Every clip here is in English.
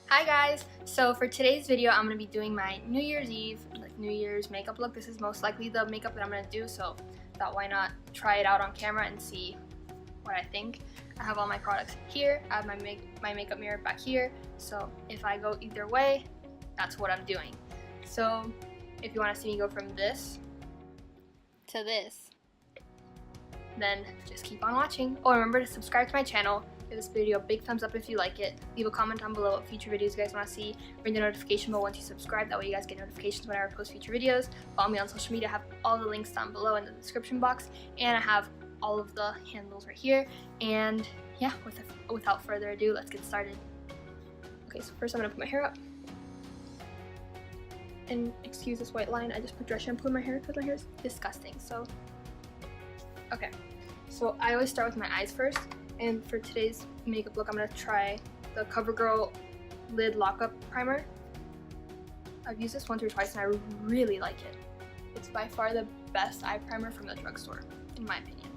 Hi guys! So for today's video, I'm going to be doing my New Year's Eve, New Year's makeup look. This is most likely the makeup that I'm going to do, so thought why not try it out on camera and see what I think. I have all my products here. I have my makeup mirror back here, so if I go either way, that's what I'm doing. So if you want to see me go from this to this, then just keep on watching. Oh, remember to subscribe to my channel. Give this video a big thumbs up if you like it. Leave a comment down below what future videos you guys want to see. Ring the notification bell once you subscribe. That way you guys get notifications whenever I post future videos. Follow me on social media. I have all the links down below in the description box. And I have all of the handles right here. And yeah, without further ado, let's get started. Okay, so first I'm going to put my hair up. And excuse this white line. I just put dry shampoo in my hair because my hair is disgusting. So, okay. So I always start with my eyes first. And for today's makeup look, I'm going to try the CoverGirl Lid Lockup Primer. I've used this once or twice and I really like it. It's by far the best eye primer from the drugstore, in my opinion.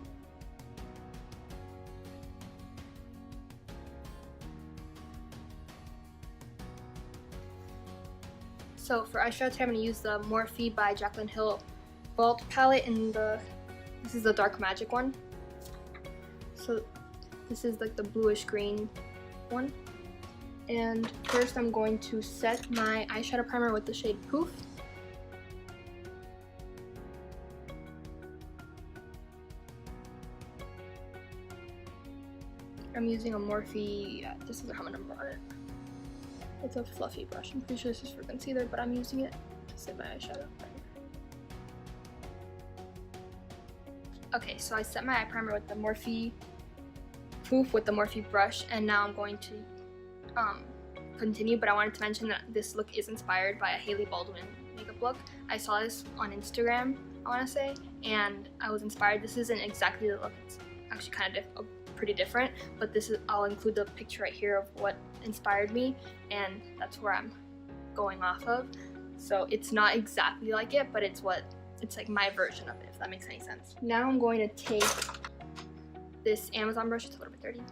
So for eyeshadow today, I'm going to use the Morphe by Jaclyn Hill Vault palette, and this is the Dark Magic one. So this is like the bluish green one. And first I'm going to set my eyeshadow primer with the shade Poof. I'm using a Morphe, this doesn't have a number on it. It's a fluffy brush. I'm pretty sure this is for concealer, but I'm using it to set my eyeshadow primer. Okay, so I set my eye primer with the Morphe Poof with the Morphe brush, and now I'm going to continue, but I wanted to mention that this look is inspired by a Hailey Baldwin makeup look. I saw this on Instagram, I want to say, and I was inspired. This isn't exactly the look, it's actually kind of pretty different, but I'll include the picture right here of what inspired me, and that's where I'm going off of. So it's not exactly like it, but it's like my version of it, if that makes any sense. Now I'm going to take this Amazon brush. It's a little bit dirty,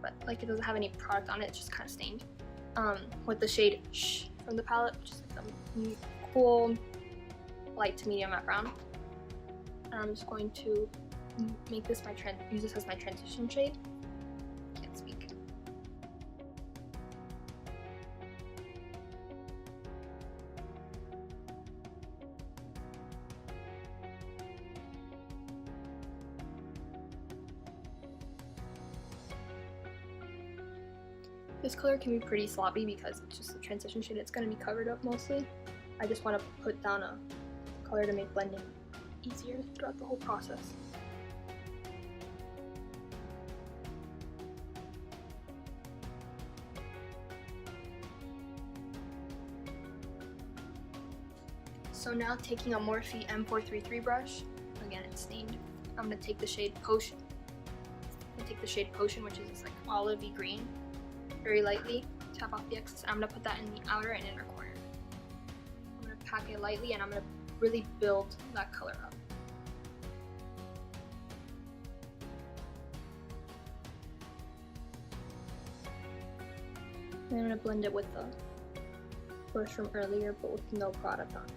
but like it doesn't have any product on it, it's just kind of stained, with the shade Shh from the palette, which is like a cool light to medium matte brown. And I'm just going to make this use this as my transition shade. Can't speak. This color can be pretty sloppy because it's just a transition shade. It's going to be covered up mostly. I just want to put down a color to make blending easier throughout the whole process. So now taking a Morphe M433 brush, again it's stained, I'm going to take the shade Potion. Which is this like olivey green. Very lightly, tap off the excess. I'm going to put that in the outer and inner corner. I'm going to pack it lightly and I'm going to really build that color up. And I'm going to blend it with the brush from earlier, but with no product on it.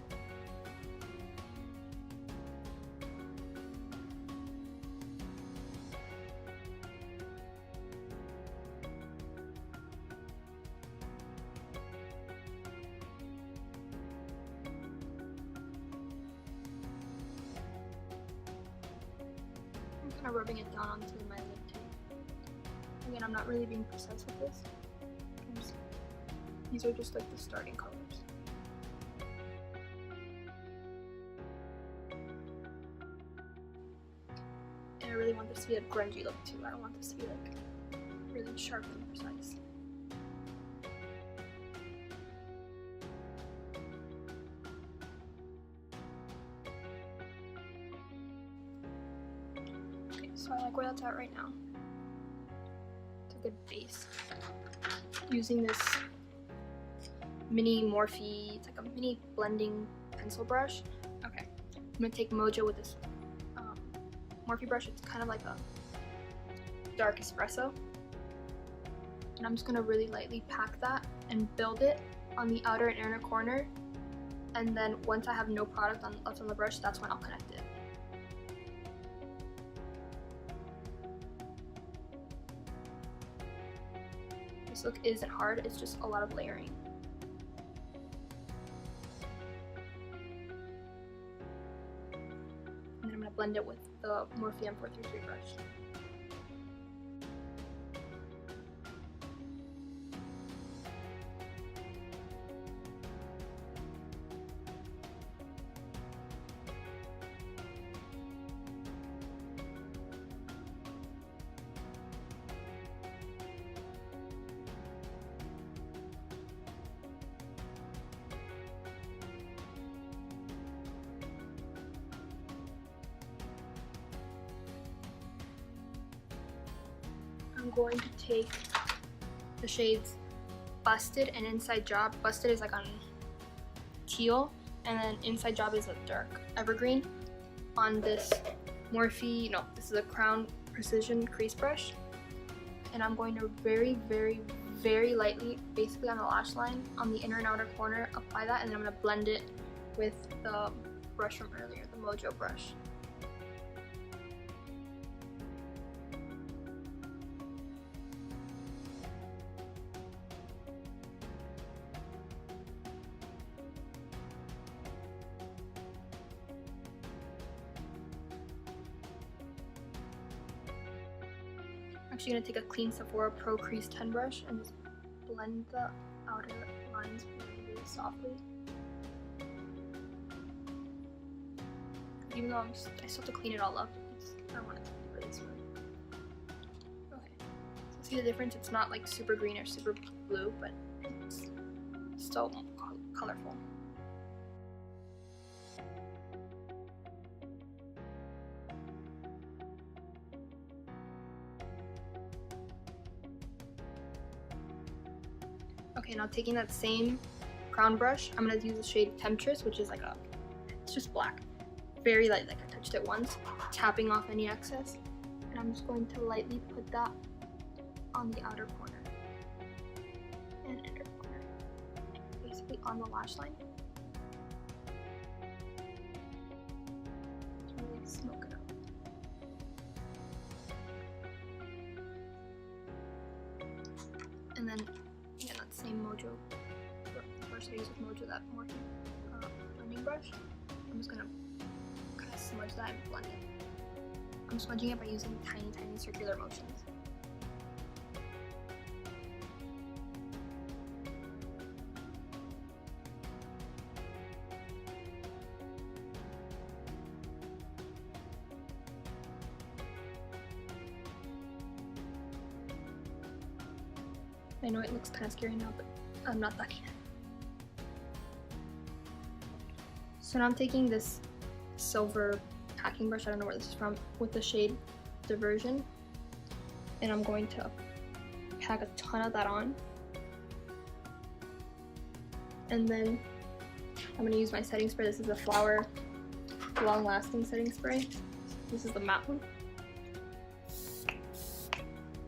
Kind of rubbing it down onto my lid too. Again, I'm not really being precise with this. These are just like the starting colors. And I really want this to be a grungy look too. I don't want this to be like really sharp and precise. So I like where that's at right now. It's a good base. Using this mini Morphe, it's like a mini blending pencil brush. Okay, I'm gonna take Mojo with this Morphe brush. It's kind of like a dark espresso. and I'm just gonna really lightly pack that and build it on the outer and inner corner. And then once I have no product left on the brush, that's when I'll connect it. This look isn't hard, it's just a lot of layering. And then I'm gonna blend it with the Morphe M433 brush. I'm going to take the shades Busted and Inside Job. Busted is like on teal, and then Inside Job is a dark evergreen on this Morphe, no, this is a Crown Precision crease brush. And I'm going to very, very, very lightly, basically on the lash line, on the inner and outer corner, apply that, and then I'm going to blend it with the brush from earlier, the Mojo brush. I'm actually going to take a clean Sephora Pro Crease 10 brush and just blend the outer lines really, really softly. Even though I still have to clean it all up, I want it to be really smooth. Okay, so see the difference? It's not like super green or super blue, but it's still colorful. Okay, now taking that same crown brush, I'm gonna use the shade Temptress, which is like it's just black. Very light, like I touched it once, tapping off any excess. And I'm just going to lightly put that on the outer corner and inner corner, basically on the lash line. To really smoke it up. And then again, that same Mojo brush I used with Mojo, that Morphe blending brush, I'm just gonna kind of smudge that and blend it. I'm smudging it by using tiny, tiny circular motions. I know it looks kind of scary now, but I'm not that yet. So now I'm taking this silver packing brush, I don't know where this is from, with the shade Diversion, and I'm going to pack a ton of that on. And then I'm going to use my setting spray. This is a Flower Long Lasting setting spray. This is the matte one.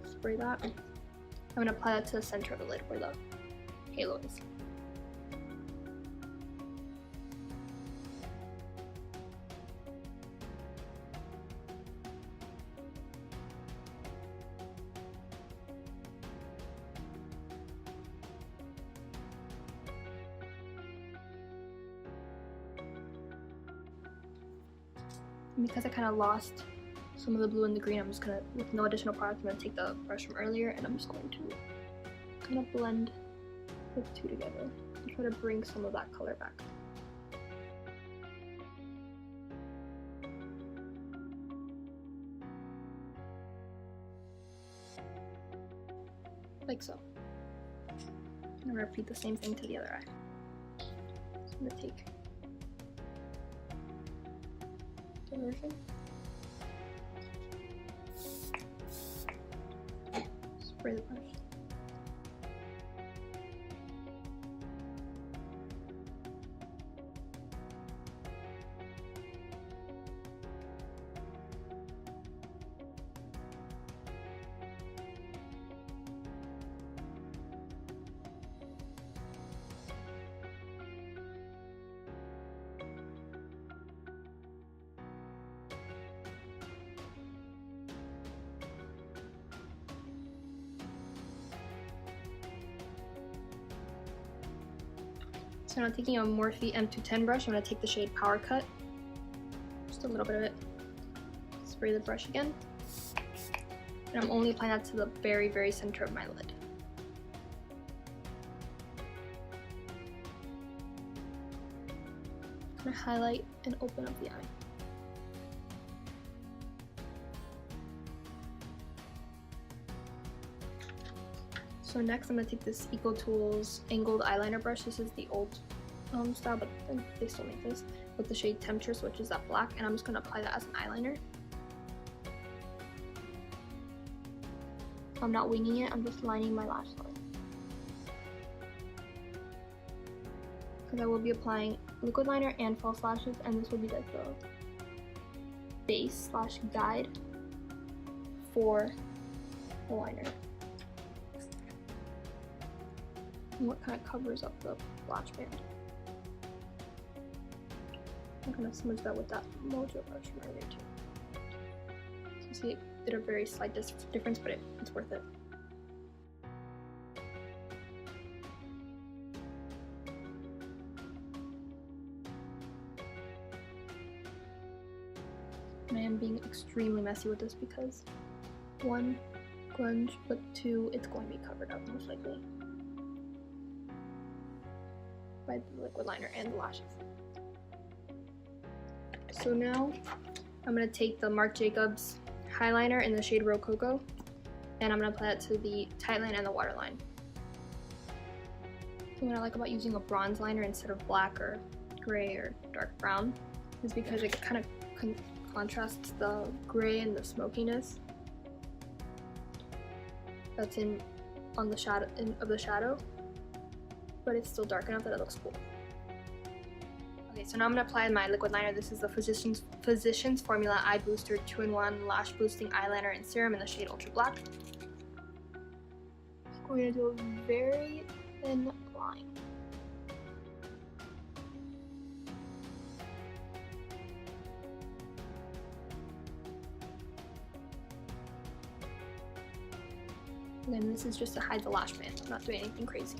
Spray that. I'm going to apply that to the center of the lid where the halo is. And because I kind of lost some of the blue and the green, I'm just gonna, with no additional product, I'm gonna take the brush from earlier and I'm just going to kind of blend the two together and try to bring some of that color back. Like so. I'm gonna repeat the same thing to the other eye. So I'm gonna take Diversion. Spray the brush. So now taking a Morphe M210 brush, I'm going to take the shade Power Cut. Just a little bit of it. Spray the brush again. And I'm only applying that to the very, very center of my lid. I'm going to highlight and open up the eye. So next I'm going to take this Eco Tools angled eyeliner brush. This is the old style, but they still make this, with the shade Temptress, which is that black, and I'm just going to apply that as an eyeliner. I'm not winging it, I'm just lining my lash line. Because I will be applying liquid liner and false lashes, and this will be like the base slash guide for the liner. And what kind of covers up the lash band. I'm gonna smudge that with that Mojo brush from earlier too. So you see it did a very slight difference, but it's worth it. And I am being extremely messy with this because 1, grunge, but 2, it's going to be covered up most likely by the liquid liner and the lashes. So now I'm going to take the Marc Jacobs Highliner in the shade Rococo, and I'm going to apply that to the tight line and the waterline. So what I like about using a bronze liner instead of black or gray or dark brown is because it kind of contrasts the gray and the smokiness that's on the shadow of the shadow, but it's still dark enough that it looks cool. Okay, so now I'm going to apply my liquid liner. This is the Physicians Formula Eye Booster 2-in-1 Lash Boosting Eyeliner and Serum in the shade Ultra Black. I'm going to do a very thin line. And then this is just to hide the lash band. I'm not doing anything crazy.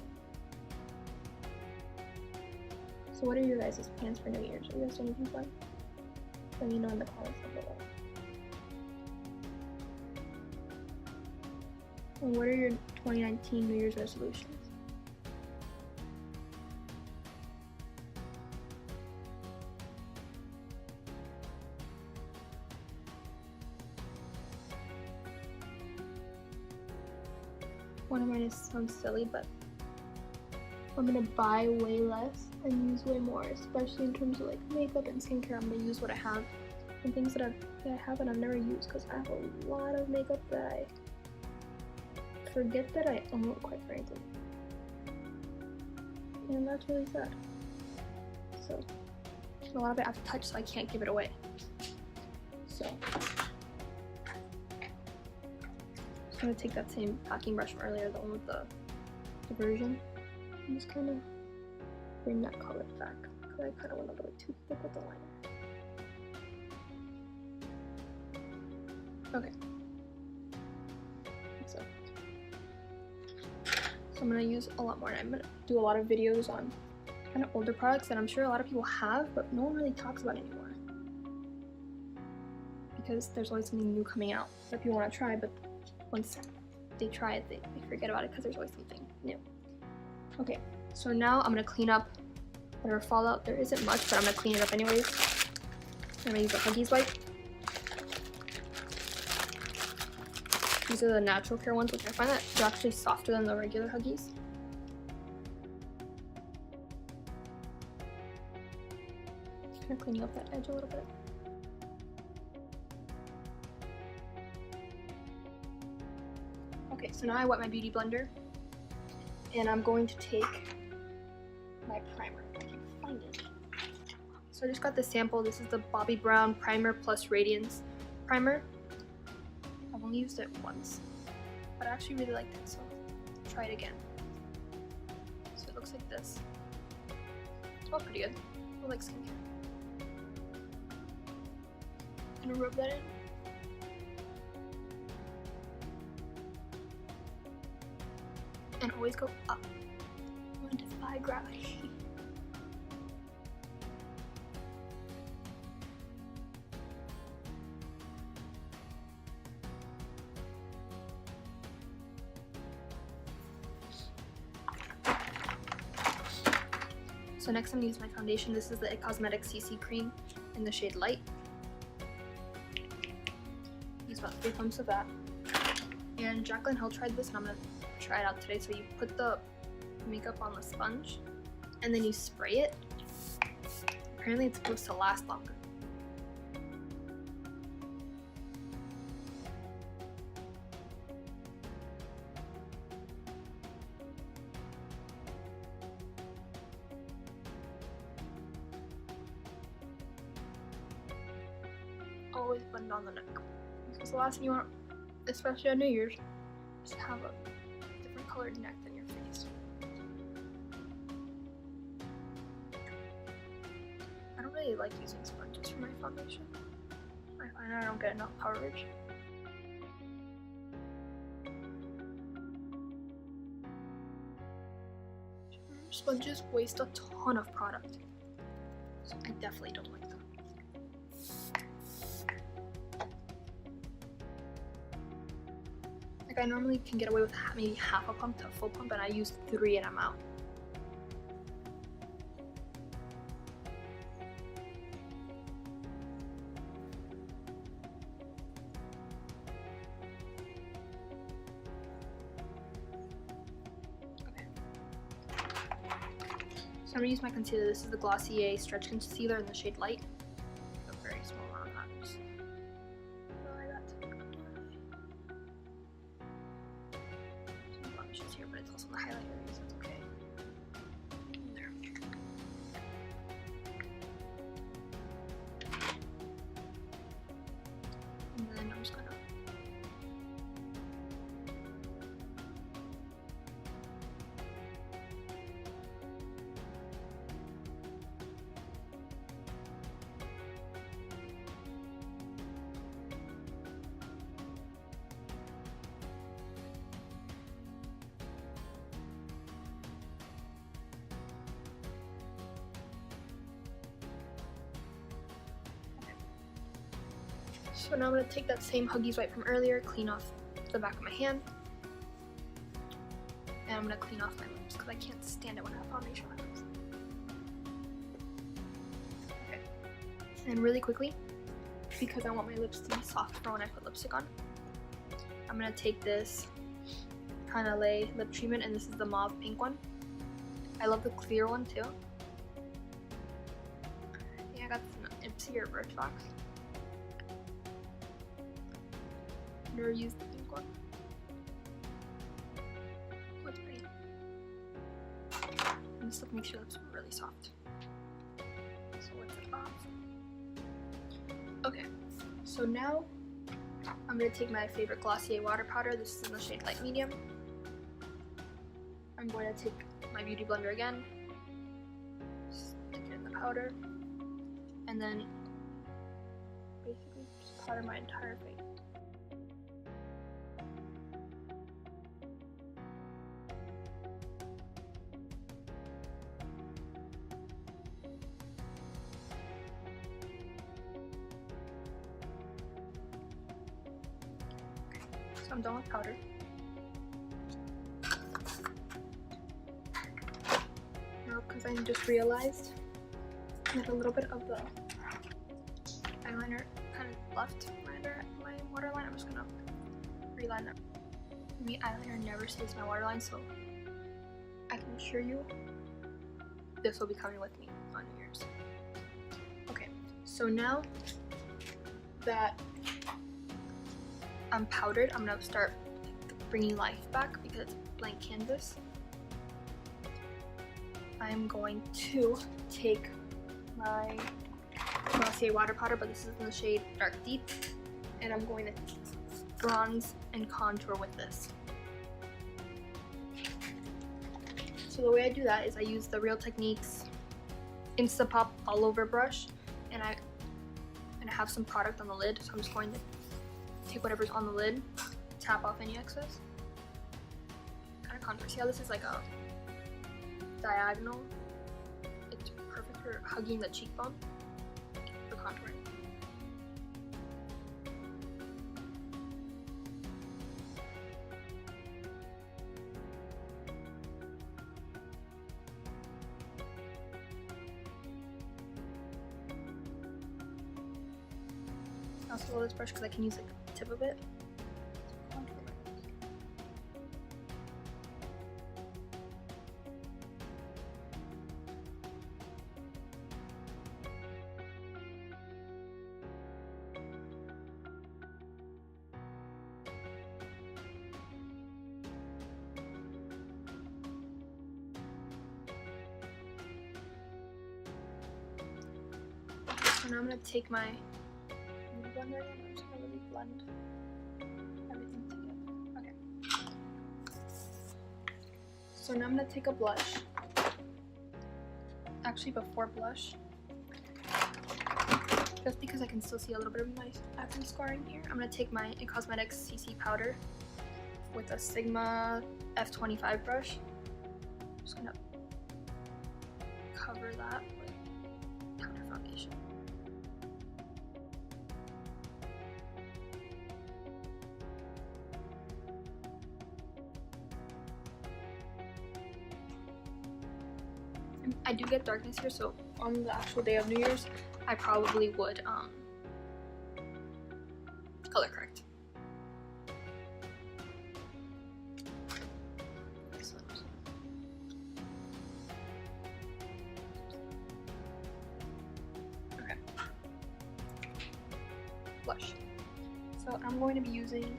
So what are your guys' plans for New Year's? Are you guys doing anything fun? Let me know in the comments down below. And what are your 2019 New Year's resolutions? One of mine sounds silly, but I'm gonna buy way less and use way more, especially in terms of like makeup and skincare. I'm gonna use what I have and things that I have and I've never used, because I have a lot of makeup that I forget that I own, quite frankly. And that's really sad. So a lot of it I have to touch, so I can't give it away. So I'm gonna take that same packing brush from earlier, the one with the diversion, and just kind of bring that color back, because I kind of went a little too thick with the liner. Okay. So I'm gonna use a lot more, and I'm gonna do a lot of videos on kind of older products that I'm sure a lot of people have, but no one really talks about anymore. Because there's always something new coming out that people want to try, but once they try it, they forget about it because there's always something new. Okay, so now I'm gonna clean up whatever fallout. There isn't much, but I'm gonna clean it up anyways. I'm gonna use a Huggies wipe. These are the natural care ones, which I find that they're actually softer than the regular Huggies. Kind of cleaning up that edge a little bit. Okay, so now I wet my beauty blender, and I'm going to take my primer. I can find it. So I just got the sample. This is the Bobbi Brown Primer Plus Radiance Primer. I've only used it once, but I actually really liked it, so I'll try it again. So it looks like this. It smells pretty good. I like skincare. I'm gonna rub that in. And always go up. I want to defy gravity. So next I'm going to use my foundation. This is the It Cosmetics CC Cream in the shade Light. Use about 3 pumps of that. And Jaclyn Hill tried this and I'm going to try it out today. So you put the makeup on the sponge and then you spray it. Apparently it's supposed to last longer. Always blend on the neck, because the last thing you want, especially on New Year's, is to have a different colored neck than your face. I don't really like using sponges for my foundation. I find I don't get enough coverage. Sponges waste a ton of product, so I definitely don't like them. I normally can get away with maybe half a pump to a full pump, and I use 3 and I'm out. Okay. So I'm gonna use my concealer. This is the Glossier Stretch Concealer in the shade Light. A very small amount of that. Just apply that to the here, but it's also the highlight area, so it's okay. There. And then I'm just gonna So now I'm going to take that same Huggies wipe from earlier, clean off the back of my hand, and I'm going to clean off my lips because I can't stand it when I have foundation on my lips. Okay. And really quickly, because I want my lips to be soft for when I put lipstick on, I'm going to take this Hana Lay lip treatment, and this is the mauve pink one. I love the clear one too. Yeah, I got this in Ipsy or Birchbox. Never used the pink one. Oh, it's pretty. And this look makes your lips really soft. So what's it off? Okay, so now I'm going to take my favorite Glossier water powder. This is in the shade Light Medium. I'm going to take my beauty blender again, stick it in the powder, and then basically just powder my entire face. So I'm done with powder. Now, because I just realized that a little bit of the eyeliner kind of left my waterline, I'm just gonna reline that. My eyeliner never stays my waterline, so I can assure you this will be coming with me on New Year's. Okay, so now that I'm powdered, I'm gonna start bringing life back because it's blank canvas. I'm going to take my Glossier water powder, but this is in the shade Dark Deep, and I'm going to bronze and contour with this. So the way I do that is I use the Real Techniques Instapop all over brush, and I have some product on the lid, so I'm just going to take whatever's on the lid, tap off any excess, kind of contour. See how this is like a diagonal? It's perfect for hugging the cheekbone for contouring. also love this brush because I can use like the tip of it. So now I'm going to take my blender and I'm just going to really blend everything together. Okay. So now I'm going to take a blush. Actually, before blush, just because I can still see a little bit of my acne scarring here, I'm going to take my IT Cosmetics CC powder with a Sigma F25 brush. I'm just going to cover that with powder foundation. I do get darkness here, so on the actual day of New Year's, I probably would color correct. Okay. Blush. So I'm going to be using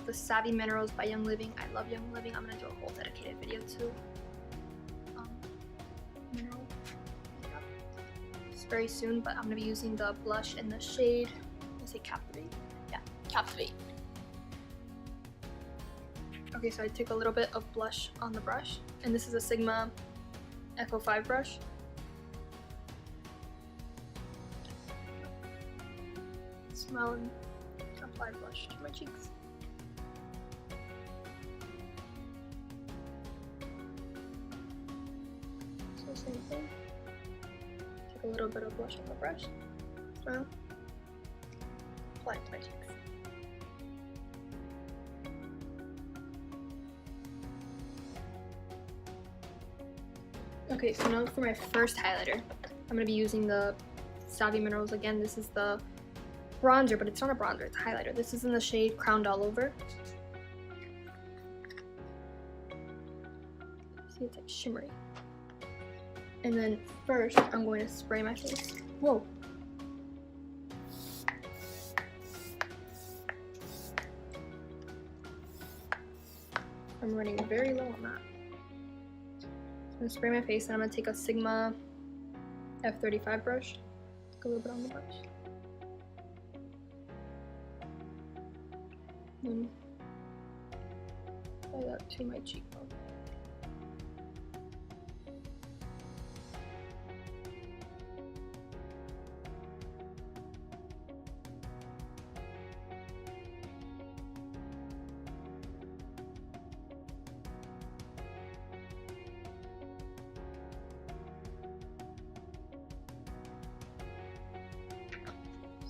the Savvy Minerals by Young Living. I love Young Living. I'm going to do a whole dedicated video too. Mineral makeup. It's very soon, but I'm gonna be using the blush in the shade, is it Captivate? Yeah, Captivate. Okay, so I took a little bit of blush on the brush, and this is a Sigma F05 brush. Smell and apply blush to my cheeks. Same thing. Take a little bit of blush on the brush. Smile. Apply it to my cheeks. Okay, so now for my first highlighter, I'm going to be using the Savvy Minerals again. This is the bronzer, but it's not a bronzer, it's a highlighter. This is in the shade Crowned All Over. See, it's like shimmery. And then first, I'm going to spray my face. Whoa. I'm running very low on that. So I'm going to spray my face, and I'm going to take a Sigma F35 brush. Take a little bit on the brush. And apply that to my cheekbone.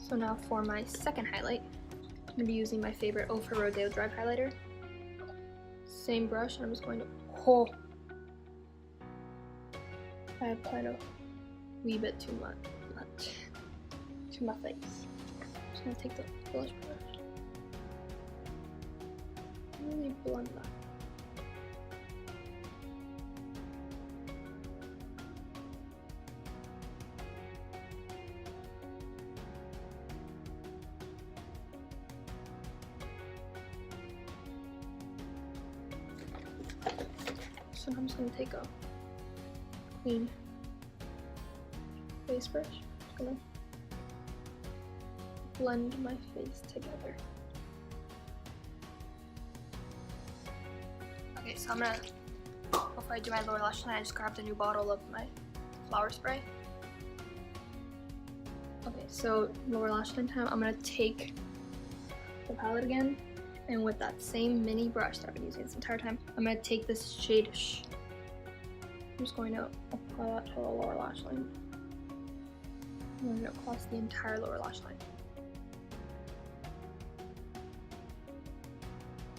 So now for my second highlight, I'm going to be using my favorite O for Rodeo Drive highlighter. Same brush, and I'm just going to I applied a wee bit too much to my face. I'm just going to take the blush brush and really blend that. So I'm just going to take a clean face brush. Just going to blend my face together. Okay, so I'm going to, before I do my lower lash line, I just grabbed a new bottle of my flower spray. Okay, so lower lash line time, I'm going to take the palette again. And with that same mini brush that I've been using this entire time, I'm going to take this shade I'm just going to apply that to the lower lash line. I'm going to across the entire lower lash line.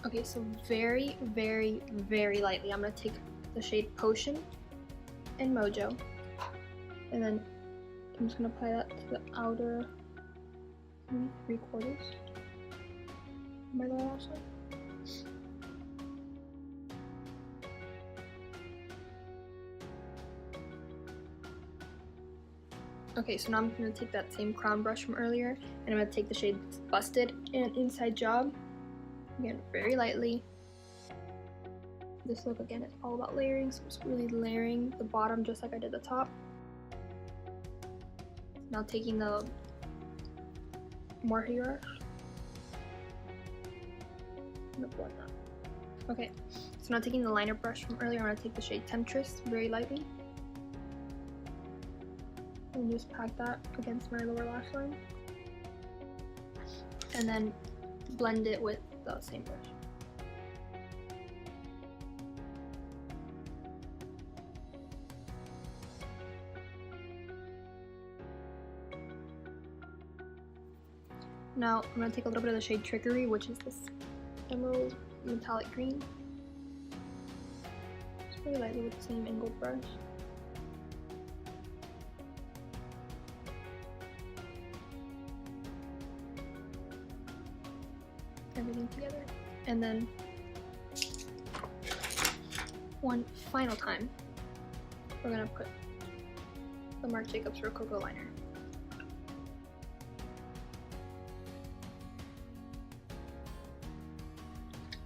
Okay, so very, very, very lightly, I'm going to take the shade Potion and Mojo. And then I'm just going to apply that to the outer maybe 3/4 my lower lash line. Okay, so now I'm going to take that same crown brush from earlier, and I'm going to take the shade Busted and Inside Job. Again, very lightly. This look, again, is all about layering, so I'm just really layering the bottom just like I did the top. Now taking the Morphe brush. Okay, so now taking the liner brush from earlier, I'm going to take the shade Temptress very lightly. And just pack that against my lower lash line. And then blend it with the same brush. Now I'm going to take a little bit of the shade Trickery, which is this emerald metallic green. Just really lightly with the same angled brush. Everything together. And then one final time, we're going to put the Marc Jacobs Rococo liner.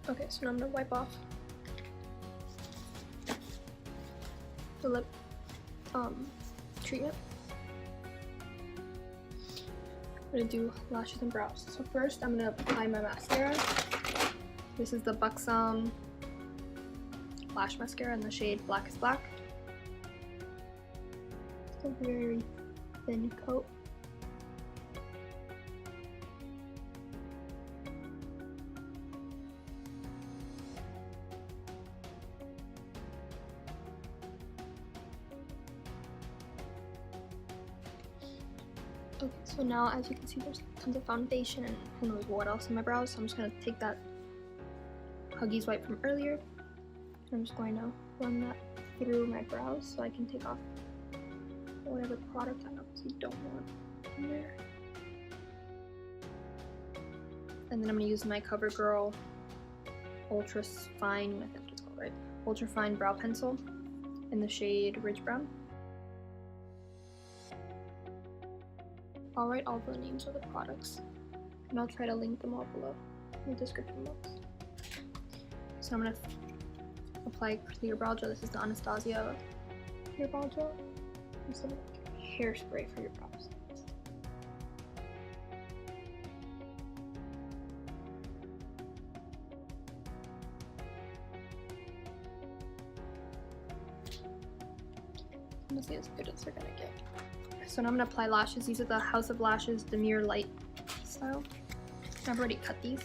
Okay, so now I'm going to wipe off the lip treatment. I'm going to do lashes and brows. So first I'm going to apply my mascara. This is the Buxom Lash Mascara in the shade Blackest Black. It's a very thin coat. Okay, so now as you can see there's tons of foundation and who knows what else in my brows, so I'm just going to take that Huggies wipe from earlier and I'm just going to run that through my brows so I can take off whatever product I obviously don't want in there. And then I'm going to use my CoverGirl Ultra Fine, I think it's called, right? Ultra Fine Brow Pencil in the shade Ridge Brown. I'll write all the names of the products and I'll try to link them all below in the description box. So I'm going to apply clear brow gel. This is the Anastasia clear brow gel. And some hairspray for your brows. Honestly, as good as they're gonna get. So now I'm gonna apply lashes. These are the House of Lashes Demure Lite style. I've already cut these,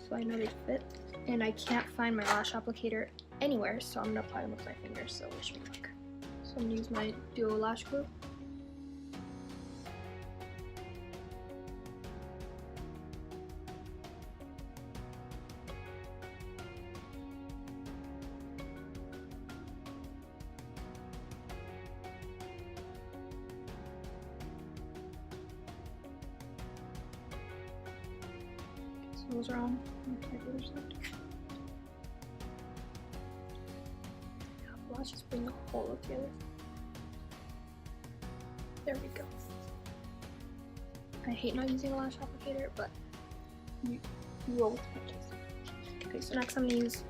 so I know they fit. And I can't find my lash applicator anywhere, so I'm gonna apply them with my fingers, so wish me luck. So I'm gonna use my Duo Lash Glue. Those are on my other side. Let's just bring the whole look together. There we go. I hate not using a lash applicator, but you roll with punches. Okay, so next I'm gonna use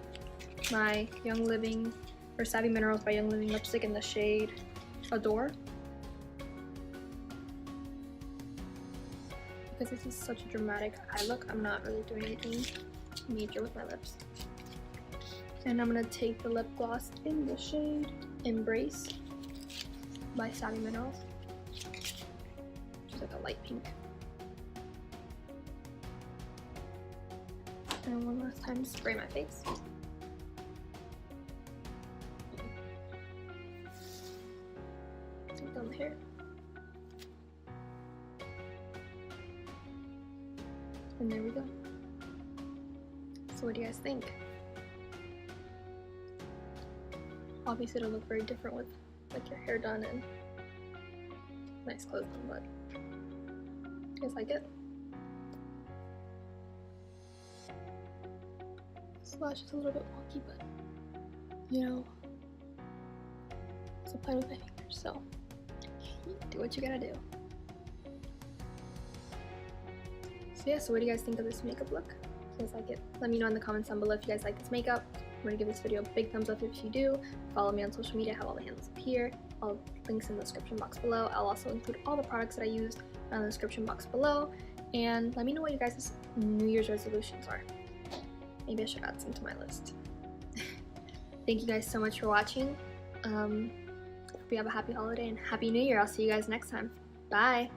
my Young Living or Savvy Minerals by Young Living lipstick in the shade Adore. Because this is such a dramatic eye look, I'm not really doing anything major with my lips. And I'm gonna take the lip gloss in the shade Embrace by Savvy Minerals, which is like a light pink. And one last time, spray my face. Take down the hair. And there we go. So what do you guys think? Obviously it'll look very different with like your hair done and nice clothes on, but You guys like it? This lash is a little bit wonky, but you know, it's applied with my fingers, so do what you gotta do. So yeah, so what do you guys think of this makeup look? If you guys like it, let me know in the comments down below if you guys like this makeup. I'm gonna give this video a big thumbs up if you do. Follow me on social media, I have all the handles up here. All links in the description box below. I'll also include all the products that I used in the description box below. And let me know what you guys' New Year's resolutions are. Maybe I should add some to my list. Thank you guys so much for watching. Hope you have a happy holiday and happy New Year. I'll see you guys next time. Bye!